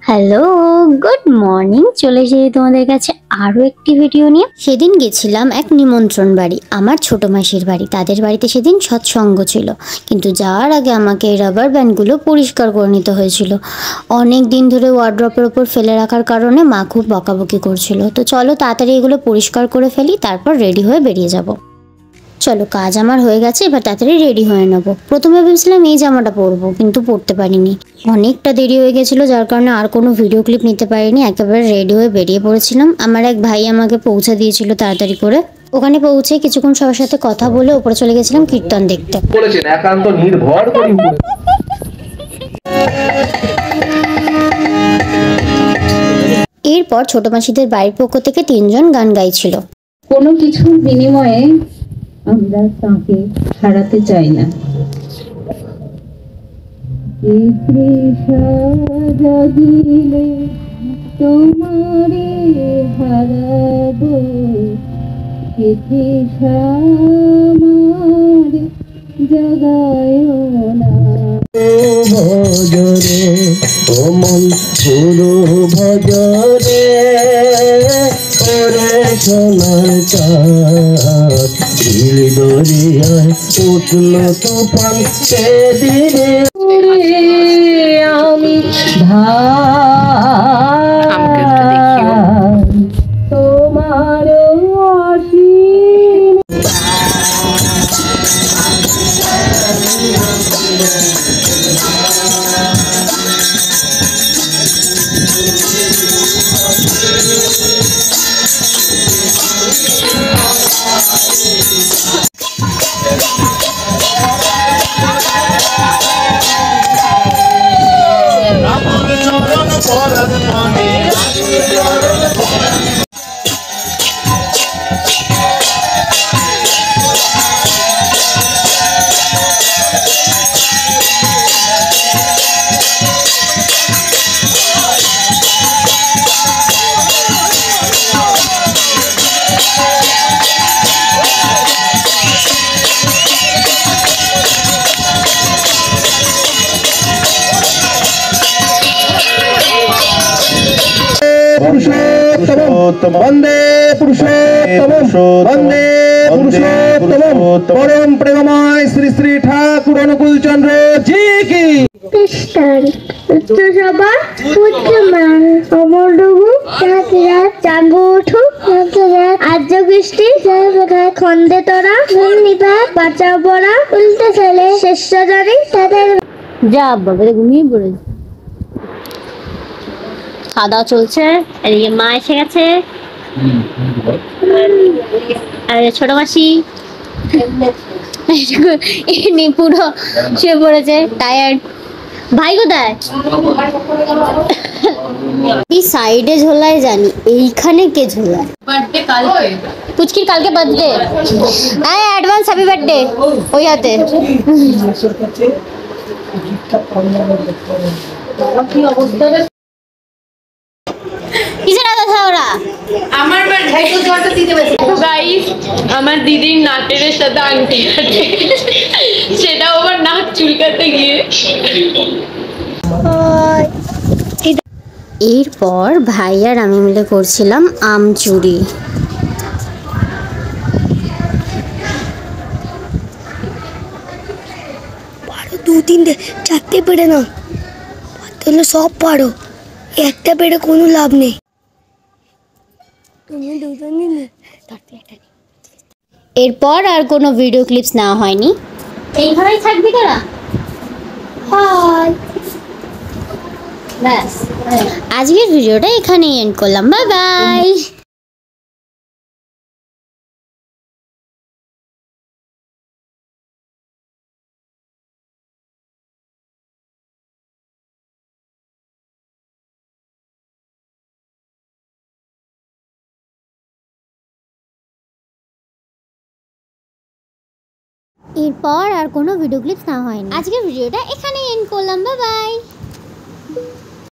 Hello, good morning. চলে এসেছি তোমাদের কাছে আরও একটি ভিডিও নিয়ে। সেদিন গেছিলাম এক নিমন্ত্রণ বাড়ি, আমার ছোট মাসির বাড়ি। তাদের বাড়িতে সেদিন সৎসঙ্গ ছিল, কিন্তু যাওয়ার আগে আমাকে এই রাবার ব্যান্ডগুলো পরিষ্কার করে নিতে হয়েছিল। অনেক দিন ধরে ওয়ার্ড্রপের ওপর ফেলে রাখার কারণে মা খুব বকাবকি করছিল। তো চলো তাড়াতাড়ি এগুলো পরিষ্কার করে ফেলি, তারপর রেডি হয়ে বেরিয়ে যাব। চলো, কাজ আমার হয়ে গেছে, এবার তাড়াতাড়ি রেডি হয়ে নেবো। প্রথমে ভেবেছিলাম এই জামাটা পরবো, কিন্তু পরতে পারিনি। অনেকটা দেরি হয়ে গেছিলো, যার কারণে আর কোনো ভিডিও ক্লিপ নিতে পারিনি। একেবারে রেডি হয়ে বেরিয়ে পড়েছিলাম। আমার এক ভাই আমাকে পৌঁছে দিয়েছিল তাড়াতাড়ি করে। ওখানে পৌঁছে কিছুক্ষণ সবার সাথে কথা বলে ওপরে চলে গেছিলাম কীর্তন দেখতে। একান্ত নির্ভর করি। এরপর ছোট মাসিদের বাড়ির পক্ষ থেকে 3 জন গান গাইছিল। কোনো কিছুর বিনিময়ে আমরা তাকে হারাতে চাই না। জাগিলে তোমারে হারাবো, আমার জাগায় না। ভজরে অমন গুরু ভজরে ওরে সোনার চাঁদ দরিয়ায় উঠল তুফান সেদিনে আমি তোমার অসীম। পুরুষোত্তম বন্দে পুরুষোত্তম বন্দে পুরুষোত্তম পরম প্রেমময় শ্রী শ্রী ঠাকুর অনুকূল চন্দ্র জি কি। খন্দে তোরা বাঁচা পড়া উল্টে ছেলে শেষ জানি তাদের যা বাবা, ঘুমিয়ে পড়েছে। খাওয়া দাওয়া চলছে, এদিকে মা এসে গেছে, আর ছোট মাসি পুরো শুয়ে পড়েছে, টায়ার্ড। ভাই কোথায়? এই সাইডে ঝোলায় জানি, এইখানে কে ঝোলায়? বার্থডে কালকে, পুচকির কালকে বার্থডে। হ্যাঁ, অ্যাডভান্স হ্যাপি বার্থডে ওই হাতে। আমার দিদির নাটের সাথে আংটি আছে, সেটাও আবার নাক চুলকাতে গিয়ে। এরপর ভাই আর আমি মিলে করছিলাম আম চুরি। পারো 2 3 4টে পেড়ে নাও, তাহলে সব পারো। একটা পেড়ে কোনো লাভ নেই। তুমি দুজনই নে। এরপর আর কোনো ভিডিও ক্লিপস নেওয়া হয়নি। এইভাবেই থাকবি তোরা। হাই। ব্যাস, আজকের ভিডিওটা এখানেই এন্ড করলাম। Bye bye. এরপর আর কোনো ভিডিও ক্লিপস নেওয়া হয়নি। আজকের ভিডিওটা এখানেই এন্ড করলাম। Bye bye.